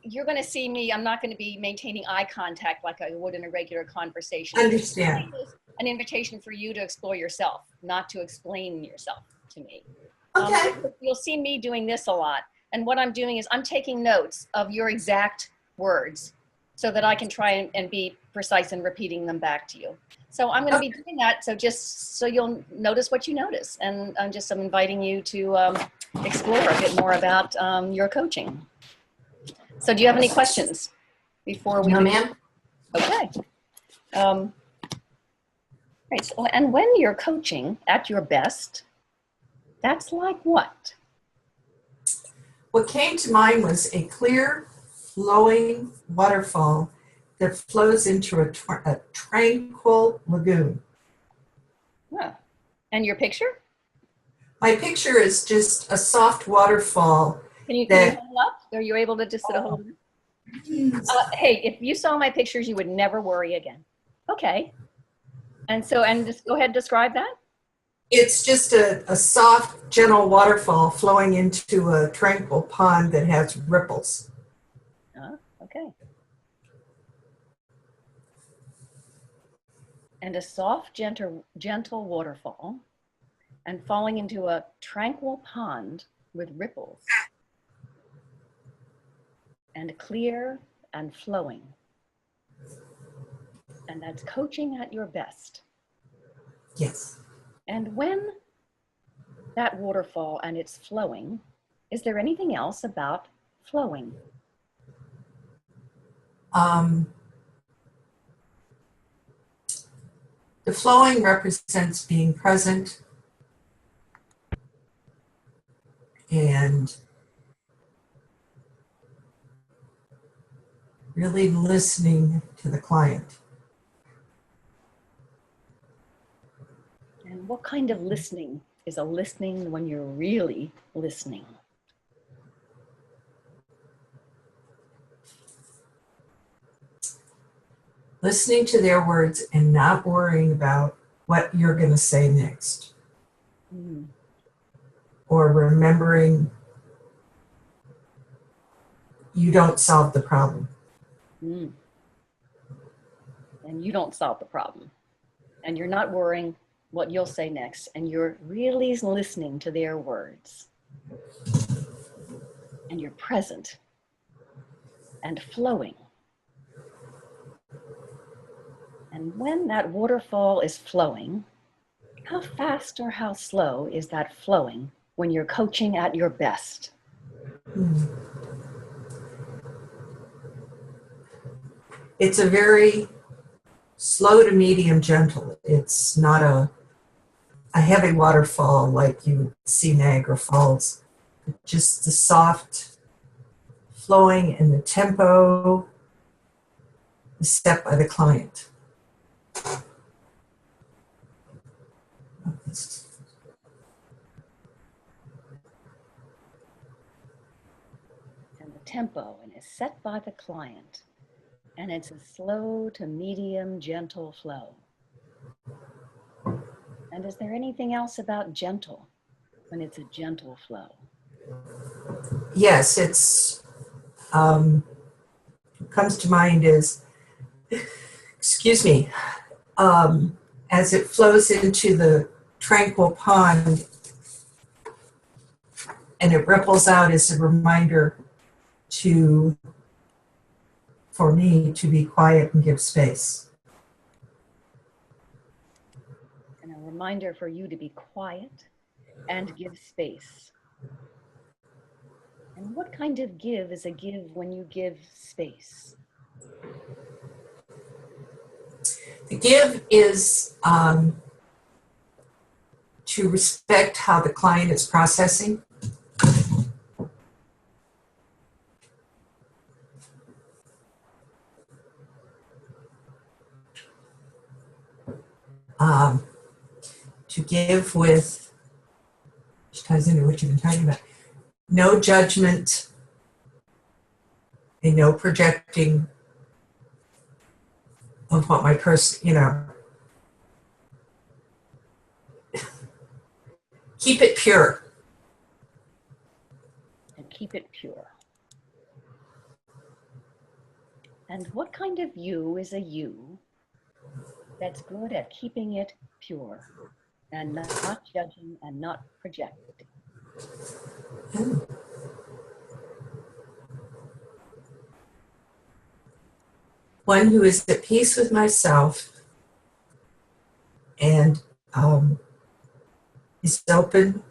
you're going to see me. I'm not going to be maintaining eye contact like I would in a regular conversation. Understand. It's an invitation for you to explore yourself, not to explain yourself to me. Okay. You'll see me doing this a lot. And what I'm doing is I'm taking notes of your exact words so that I can try and be precise in repeating them back to you. So I'm going to be doing that. So just so you'll notice what you notice. And I'm inviting you to explore a bit more about your coaching. So do you have any questions before we? No, ma'am. Okay. Right. So, and when you're coaching at your best, that's like what? What came to mind was a clear, flowing waterfall that flows into a tranquil lagoon. Huh. And your picture? My picture is just a soft waterfall. Can you hold up? Are you able to just hold it? Hey, if you saw my pictures, you would never worry again. Okay. And just go ahead and describe that. It's just a soft, gentle waterfall flowing into a tranquil pond that has ripples. Okay. And a soft, gentle waterfall and falling into a tranquil pond with ripples and clear and flowing. And that's coaching at your best. Yes. And when that waterfall and it's flowing, is there anything else about flowing? The flowing represents being present and really listening to the client. And what kind of listening is a listening when you're really listening? Listening to their words and not worrying about what you're going to say next. Or remembering you don't solve the problem. And you don't solve the problem. And you're not worrying what you'll say next. And you're really listening to their words. And you're present and flowing. And when that waterfall is flowing, how fast or how slow is that flowing when you're coaching at your best? It's a very slow to medium gentle. It's not a heavy waterfall like you see Niagara Falls. Just the soft flowing and the tempo is set by the client. And the tempo and is set by the client. And it's a slow to medium gentle flow. And is there anything else about gentle when it's a gentle flow? Yes, it's what comes to mind is, excuse me, as it flows into the tranquil pond and it ripples out as a reminder for me to be quiet and give space. And a reminder for you to be quiet and give space. And what kind of give is a give when you give space? The give is to respect how the client is processing. To give with, which ties into what you've been talking about, no judgment and no projecting of what my person, keep it pure. And keep it pure. And what kind of you is a you that's good at keeping it pure and not judging and not projecting? One who is at peace with myself and is open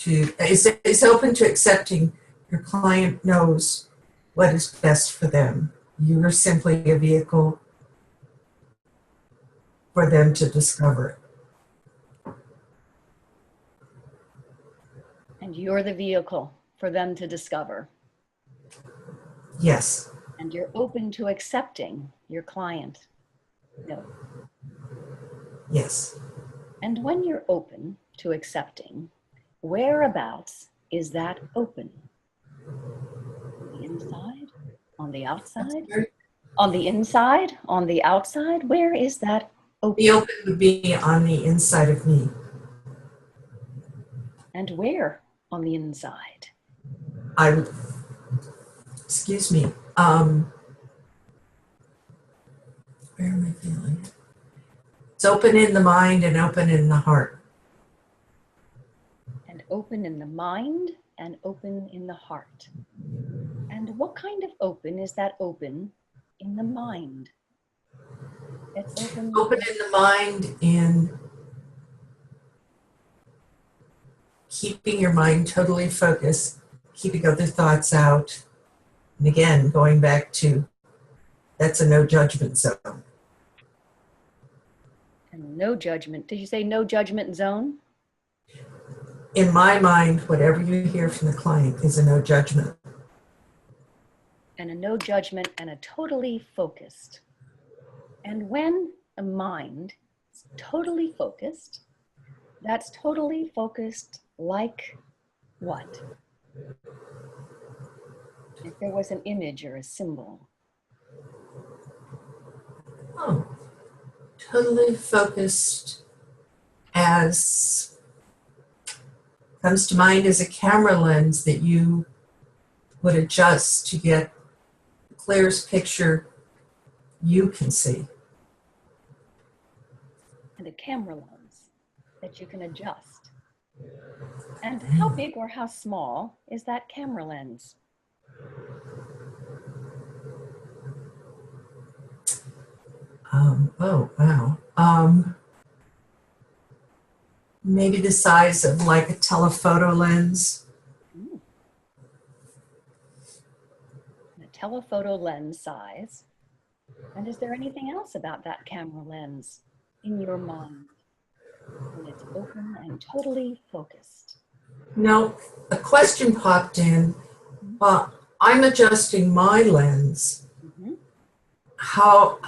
is open to accepting your client knows what is best for them. You are simply a vehicle for them to discover it. And you're the vehicle for them to discover. Yes. And you're open to accepting your client. No. Yes. And when you're open to accepting, whereabouts is that open? On the inside? On the outside? On the inside? On the outside? Where is that open? The open would be on the inside of me. And where on the inside? I would, excuse me, where am I feeling it? It's open in the mind and open in the heart. And open in the mind and open in the heart. And what kind of open is that open in the mind? It's open. Open in the mind in keeping your mind totally focused, keeping other thoughts out. And again, going back to, that's a no judgment zone. And no judgment. Did you say no judgment zone? In my mind, whatever you hear from the client is a no judgment. And a no judgment and a totally focused. And when a mind is totally focused, that's totally focused like what? If there was an image or a symbol. Oh, totally focused as comes to mind as a camera lens that you would adjust to get the clearest picture you can see. And a camera lens that you can adjust. And how big or how small is that camera lens? Oh, wow. Maybe the size of like a telephoto lens. A telephoto lens size. And is there anything else about that camera lens in your mind when it's open and totally focused? No, a question popped in. I'm adjusting my lens. Mm-hmm. How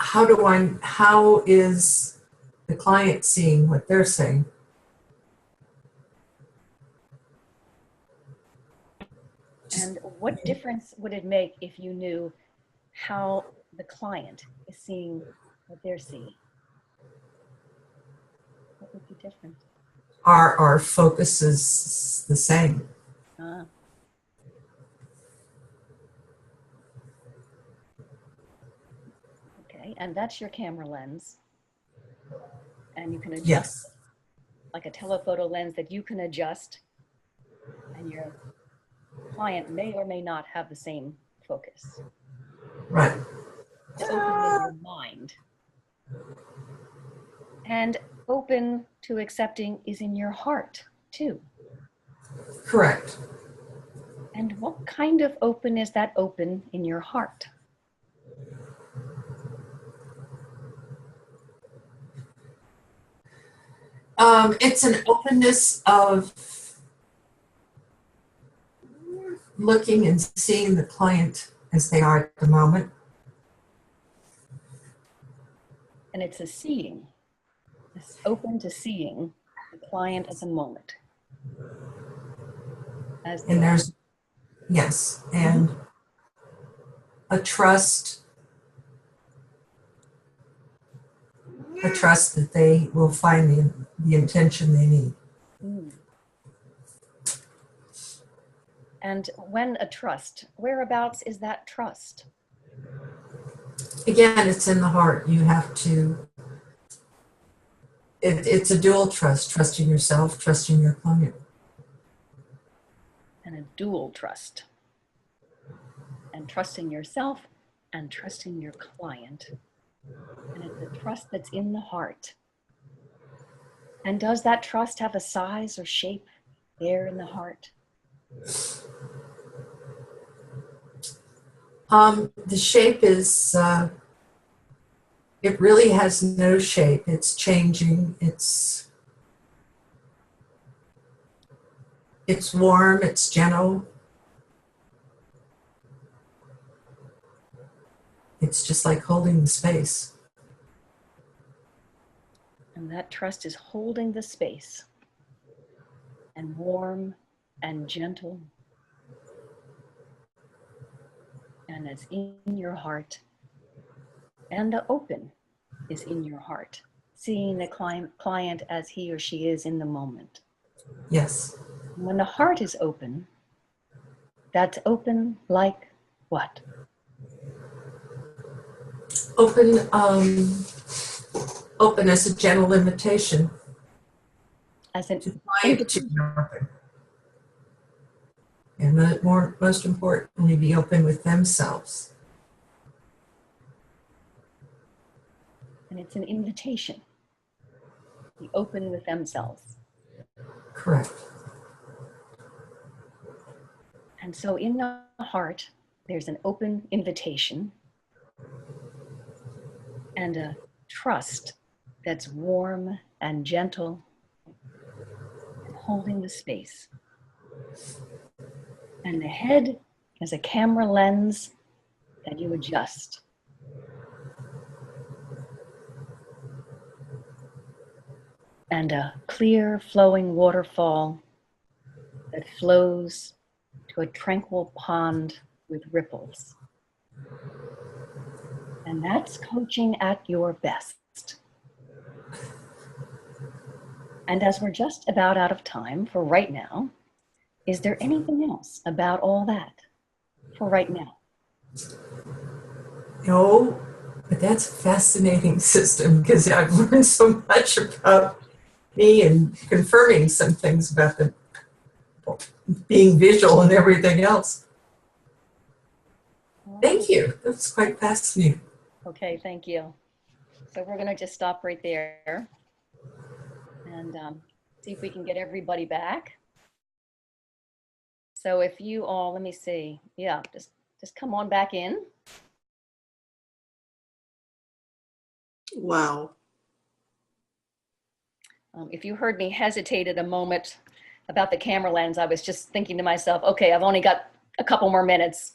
is the client seeing what they're saying? And what difference would it make if you knew how the client is seeing what they're seeing? What would be different? Our focus is the same. Okay, and that's your camera lens. And you can adjust, yes, like a telephoto lens that you can adjust, and your client may or may not have the same focus. Right. It's open in your mind. And open to accepting is in your heart, too. Correct. And what kind of open is that open in your heart? It's an openness of looking and seeing the client as they are at the moment. And it's a seeing. It's open to seeing the client at the moment. And there's, yes, and a trust that they will find the intention they need. And when a trust, whereabouts is that trust? Again, it's in the heart. You have to, it's a dual trust, trusting yourself, trusting your client. And a dual trust. And trusting yourself and trusting your client. And it's a trust that's in the heart. And does that trust have a size or shape there in the heart? The shape is, it really has no shape. It's changing. It's warm. It's gentle. It's just like holding the space. And that trust is holding the space, and warm and gentle. And it's in your heart. And the open is in your heart, seeing the client as he or she is in the moment. Yes. When the heart is open, that's open like what? Open, open as a gentle invitation. As an to client to be open. And most importantly, be open with themselves. And it's an invitation. Be open with themselves. Correct. And so in the heart, there's an open invitation and a trust that's warm and gentle and holding the space. And the head is a camera lens that you adjust. And a clear flowing waterfall that flows to a tranquil pond with ripples. And that's coaching at your best. And as we're just about out of time for right now, is there anything else about all that for right now? No, but that's a fascinating system because I've learned so much about me and confirming some things about the being visual and everything else. Thank you. That's quite fascinating. Okay, thank you. So we're going to just stop right there and see if we can get everybody back. So if you all, let me see. Yeah, just come on back in. Wow. If you heard me hesitate at a moment about the camera lens, I was just thinking to myself, okay, I've only got a couple more minutes.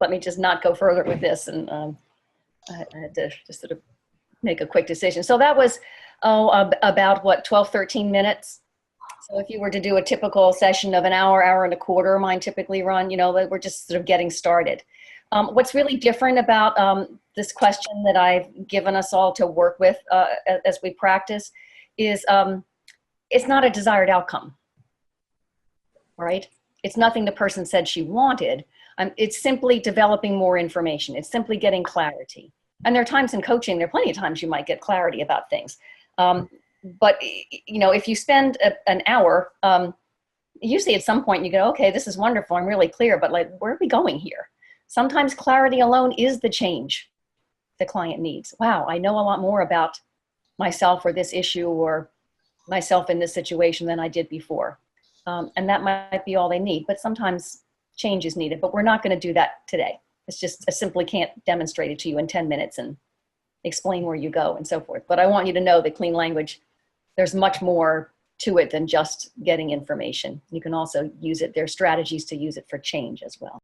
Let me just not go further with this. And I had to just sort of make a quick decision. So that was about what, 12, 13 minutes. So if you were to do a typical session of an hour, hour and a quarter, mine typically run, you know, we're just sort of getting started. What's really different about this question that I've given us all to work with as we practice is it's not a desired outcome, right? It's nothing the person said she wanted. It's simply developing more information. It's simply getting clarity. And there are times in coaching, there are plenty of times you might get clarity about things. But, you know, if you spend an hour, usually at some point you go, okay, this is wonderful. I'm really clear, but like, where are we going here? Sometimes clarity alone is the change the client needs. Wow, I know a lot more about myself or this issue or myself in this situation than I did before. And that might be all they need, but sometimes change is needed, but we're not going to do that today. It's just, I simply can't demonstrate it to you in 10 minutes and explain where you go and so forth. But I want you to know that clean language, there's much more to it than just getting information. You can also use it, there are strategies to use it for change as well.